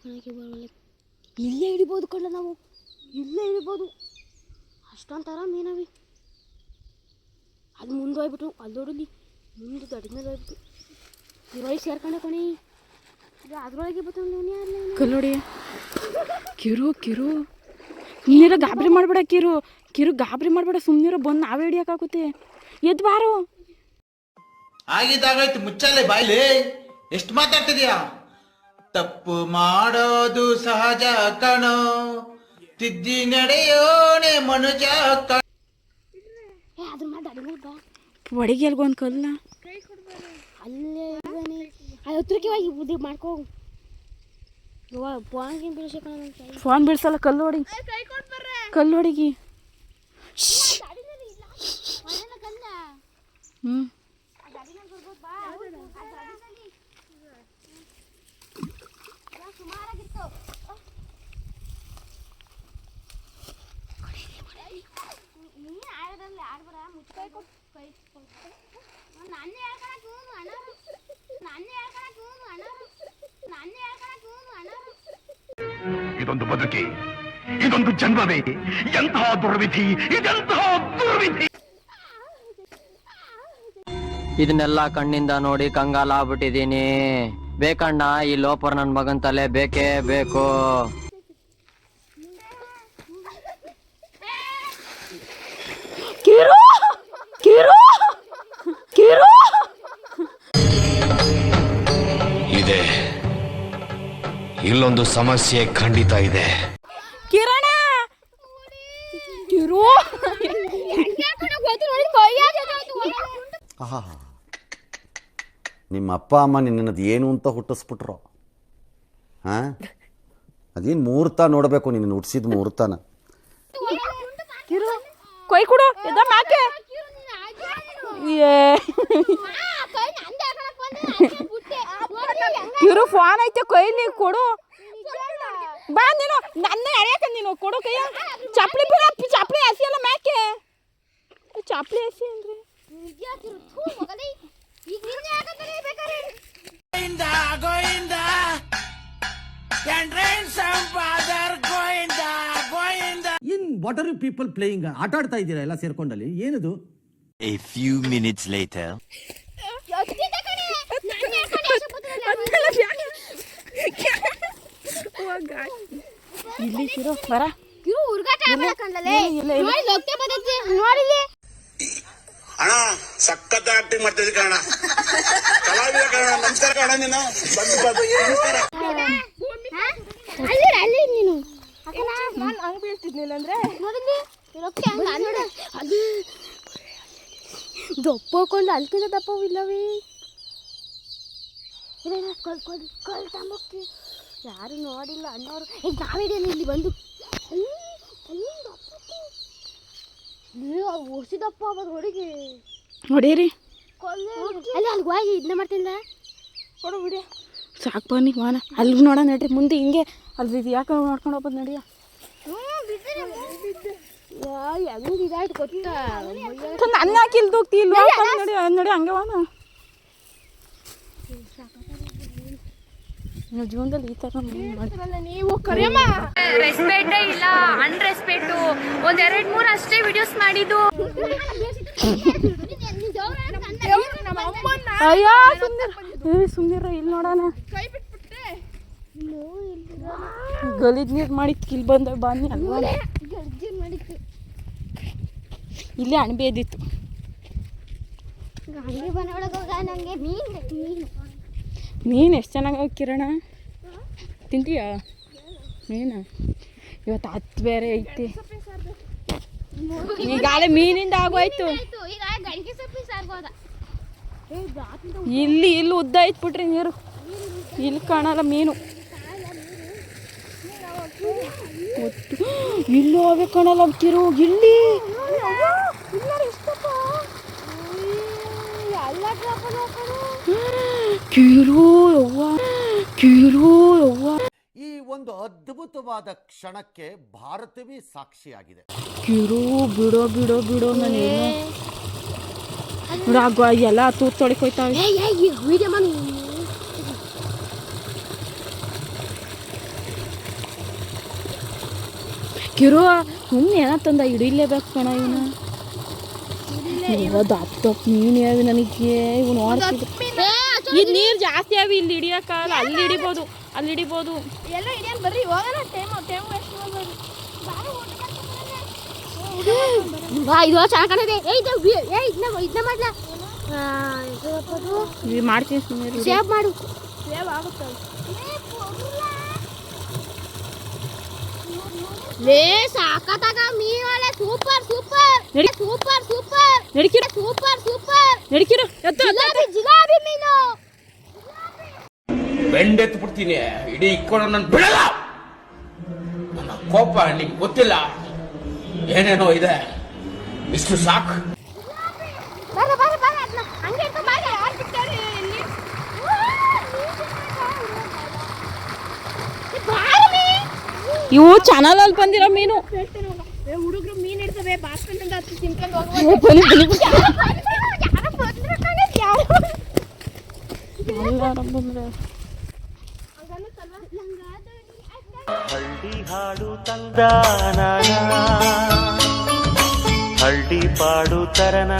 ಕಣಕ್ಕೆ ಬರಲ್ಲ. ಇಲ್ಲೇ ಹಿಡಿಬೋದು ಕಳ್ಳ, ನಾವು ಇಲ್ಲೇ ಹಿಡಿಬೋದು. ಅಷ್ಟೊಂಥರ ಮೀನವಿ. ಅದು ಮುಂದೆ ಹೋಗ್ಬಿಟ್ಟು ಅಲ್ಲಿ ನೋಡಲಿ, ಮುಂದೆ ದೊಡ್ಡ ಮೇಲೆ ಹೋಗ್ಬಿಟ್ಟು ಇರೋಳಿ ಸೇರ್ಕೊಂಡೆ ಕಣಿ. ಅದ್ರೊಳಗೆ ಬರ್ತಾನೆ ಕಲ್ಲೋಡಿ. ಕಿರು ಕಿರು ಸುಮ್ಮನಿರೋ, ಗಾಬರಿ ಮಾಡಬೇಡ. ಕಿರು ಕಿರು ಗಾಬರಿ ಮಾಡಬೇಡ, ಸುಮ್ಮನಿರೋ. ಬಂದು ನಾವೇ ಹಿಡಿಯೋಕ್ಕಾಗುತ್ತೆ. ಎದ್ದು ಬಾರು. ಆಗಿದ್ದಾಗಾಯ್ತು, ಮುಚ್ಚಾಲೆ ಬಾಯ್ಲಿ. ಎಷ್ಟು ಮಾತಾಡ್ತಿದ್ಯಾ? ತಪ್ಪು ಮಾಡೋದು ಸಹಜ ಕಣೋ, ತಿದ್ದಿ ನಡೆಯೋಣೆ ಮನುಜ ಕಣ. ಅದ್ರ ಮೇಲೆ ದಾಡಿ ಮೇಲೆ ಬಾ. ಒಳಗೆ ಎಲ್ಗೋ ಒಂದು ಕಲ್ಲ ಅಲ್ಲೇ ಹತ್ರಕ್ಕೆ ಹೋಗಿ ಬುದ್ಧಿ ಮಾಡ್ಕೋ. ಫೋನ್ ಬಿಡ್ಸಲ್ಲ, ಕಲ್ಲು ಹೊಡಿ, ಕಲ್ಲು ಹೊಡಿಗಿ. ಹ್ಞೂ ಇದೊಂದು ಬದುಕಿ, ಇದೊಂದು ಜನ್ಮವೇ, ಎಂತಹ ದುರ್ವಿಧಿ, ಇದೆಂತಹ ದುರ್ವಿಧಿ. ಇದನ್ನೆಲ್ಲ ಕಣ್ಣಿಂದ ನೋಡಿ ಕಂಗಾಲ ಆಗ್ಬಿಟ್ಟಿದೀನಿ. ಬೇಕಣ್ಣ, ಈ ಲೋಪರ್ ನನ್ ಮಗನ್ ತಲೆ ಬೇಕೇ ಬೇಕು. ಕಿರು ಕಿರು ಕಿರು ಇದೆ, ಇಲ್ಲೊಂದು ಸಮಸ್ಯೆ ಖಂಡಿತ ಇದೆ. ಕಿರಣ ಕಿರು ನಿಮ್ಮ ಅಪ್ಪ ಅಮ್ಮ ನಿನ್ನದು ಏನು ಅಂತ ಹುಟ್ಟಿಸ್ಬಿಟ್ರು. ಹಾಂ, ಅದೇನು ಮುಹೂರ್ತ ನೋಡಬೇಕು, ನಿನ್ನ ಹುಟ್ಟಿಸಿದ ಮುಹೂರ್ತನ. ಕಿರು ಕೊಯ್ ಕೊಡು, ಎದ ಮ್ಯಾಕೆ. ಕಿರು ಫೋನ್ ಐತೆ ಕೈಲಿ, ಕೊಡು. ಬಾ ನೀನು, ನನ್ನ ಅಳ್ಯಾಕ ನೀನು ಕೊಡು ಕೈಯ. ಚಪ್ಪಲಿ ಬಿಡ, ಚಪ್ಪಲಿ ಹಸಿ ಅಲ್ಲ ಮ್ಯಾಕೆ. ಚಪ್ಪಲಿ ಹಸಿ ಅಂದ್ರೆ in what are you people playing? ಆಟ ಆಡ್ತಾ ಇದ್ದೀರಾ ಎಲ್ಲ ಸೇರ್ಕೊಂಡಲ್ಲಿ? ಏನದು? A few minutes later. ಇಲ್ಲಿ ಕಿರು ಬರ. ಕಿರು ಹುಡುಗಾಟ ಮಾಡಕಂಡಲೇ ನೋಡಿ ಲೋಕ್ತೆ ಬದಕ್ಕೆ ನೋಡಿಲಿ. ಅಣ್ಣ ಸಕ್ಕತ್ತ ಆಕ್ಟಿಂಗ್ ಮಾಡ್ತಿದ್ದೆ ಕಣ, ಕಲಾವಿದ ಕಣ. ನಮಸ್ಕಾರ ಕಣ, ನೀನು ಅಲ್ಲಿ ಅಲ್ಲಿ ನೀನು ನಾನು ಹಂಗೆ ಬೀಳ್ತಿದ್ನಿಲ್ಲ ಅಂದ್ರೆ ನೋಡಿಲಿ ಲೋಕ್ತೆ ಹಂಗ ನೋಡ. ಅಲ್ಲಿ ದಪ್ಪ ಹಾಕೊಂಡು ಅಲ್ಕಿದ ದಪ್ಪವು ಇಲ್ಲವೇ. ಕಲ್ ತಂಬಕ್ಕಿ ಯಾರು ನೋಡಿಲ್ಲ ಅಣ್ಣವರು. ಈಗ ನಾವಿದೇನು ಇಲ್ಲಿ ಬಂದು ಓಡಿಸಿದಪ್ಪ ಅವತ್ತು ಹುಡುಗಿ ಹೊಡೀರಿ. ಅಲ್ಲಿ ಅಲ್ಲಿಗೆ ಹೋಗಿ ಇದನ್ನ ಮಾಡ್ತಿಲ್ಲ ಕೊಡು ಬಿಡಿ. ಸಾಕು ಬನ್ನಿ ವಾನ ಅಲ್ಲಿಗೆ ನೋಡ ನಡ್ರಿ. ಮುಂದೆ ಹಿಂಗೆ ಅಲ್ಲಿ ಇದು ಯಾಕೆ ನೋಡ್ಕೊಂಡು ಹೋಗ್ಬೋದು ನಡಿಯ. ಹೆಂಗೆ ಇದಾಯ್ತು ಗೊತ್ತಾ? ನನ್ನ ಯಾಕೆ ಇಲ್ಲಿ ಹೋಗ್ತಿ? ಇಲ್ಲಿ ನಡಿ ನಡಿ ಹಂಗೆ ವಾನ. ಜೀವನದಲ್ಲಿ ಈ ಥರ ನೀವು ಕರೆಯಮ್ಮ. ರೆಸ್ಪೆಕ್ಟೇ ಇಲ್ಲ, ಅನ್ರೆಸ್ಪೆಕ್ಟು. ಒಂದೆರಡು ಮೂರು ಅಷ್ಟೇ ವಿಡಿಯೋಸ್ ಮಾಡಿದ್ದು. ಅಯ್ಯೋ ಸುಮ್ಮನಿರ. ಇಲ್ಲಿ ನೋಡೋಣ, ಗಲೀಜ್ ನೀರು ಮಾಡಿತ್ತು. ಇಲ್ಲಿ ಬಂದ ಬನ್ನಿ ಅಲ್ವಾ, ಇಲ್ಲಿ ಅಣಬೆ ಎದ್ದಿತ್ತು. ಮೀನು ಎಷ್ಟು ಚೆನ್ನಾಗಿ ಕಿರಣ ತಿಂತೀಯ ಮೀನು? ಇವತ್ತು ಹತ್ತು ಬೇರೆ ಐತಿ. ಈಗಾಗಲೇ ಮೀನಿಂದ ಆಗೋಯ್ತು. ಇಲ್ಲಿ ಉದ್ದ ಐತ್ ಬಿಟ್ರಿ ನೀರು, ಇಲ್ಲಿ ಕಾಣಲ್ಲ ಮೀನು. ಇಲ್ಲೂ ಅವೇ ಕಾಣಲ್ಲ ಕಿರು. ಇಲ್ಲಿ ಕಿರು ಯವ್ವ, ಕಿರು ಯವ್ವ. ಈ ಒಂದು ಅದ್ಭುತವಾದ ಕ್ಷಣಕ್ಕೆ ಭಾರತವೇ ಸಾಕ್ಷಿಯಾಗಿದೆ. ಕಿರು ಬಿಡೋ ಬಿಡೋ ಬಿಡೋ. ನಾನೇನು ನೋಡ ಎಲ್ಲ ತೂತ್ ತೊಳಿಕೋಯ್ತಾವೆ. ಕಿರು ಸುಮ್ಮನೆ ಏನತ್ತಂದ ಹಿಡಿಲೇಬೇಕು ಕಣ ಇವನು ದಪ್ಪ ಮೀನು ಯಾವಿ ನನಗೆ ಇವನು ನೋಡ್ತಿದ್ದೆ ಇದು ನೀರು ಜಾಸ್ತಿ ಆವಿ ಇಲ್ಲಿ ಹಿಡಿಯೋಕ್ಕಾಗಲ್ಲ ಅಲ್ಲಿ ಹಿಡಿಬೋದು ಎಲ್ಲ ಹಿಡಿಯೋಣ ಬರ್ರಿ ಹೋಗೋಣ ಟೈಮ್ ಬಾ ಇದು ಚೆನ್ನಾಗಿ ಕಾಣಿದೆ ಇದನ್ನ ಮಾಡ್ಲಾ ಮಾಡ್ತೀನಿ ಸುಮ್ಮನೆ ಸೇವ್ ಮಾಡು ಸೇವ್ ಆಗುತ್ತೆ ಲೇ ಸಾಕತ್ತಾಗ ಮೀನು ಒಳ್ಳೆ ಸೂಪರ್ ನಡಿಕಿರೋ ಜಿಲಾಬಿ ಮೀನು ಬೆಂಡೆತ್ತು ಬಿಡ್ತೀನಿ ಇಡೀ ಇಕ್ಕೊಂಡು ನನ್ನ ಬಿಡಲ್ಲ. ನನ್ನ ಕೋಪ ನಿಮ್ಗೆ ಗೊತ್ತಿಲ್ಲ, ಏನೇನೋ ಇದೆ, ಇಷ್ಟು ಸಾಕು. ಬರ ಅದನ್ನ ಹಂಗೆ ಇಟ್ಕೊಂಡು ಬಾರ ಯಾರು ಬಿಟ್ಟಾರೆ ಇಲ್ಲಿ ಇವು ಚಾನಲಲ್ಲಿ ಬಂದಿರೋ ಮೀನು ಹುಡುಗರು ಮೀನು ಇಡ್ತವೆ ಬಾಸ್ಕೊಂಡ್ ಹತ್ತು ತಿನ್ಕೊಂಡು ಹಳ್ಳಿ ಹಾಡು ತಂದ ಹಳ್ಳಿ ಪಾಡು ತರನ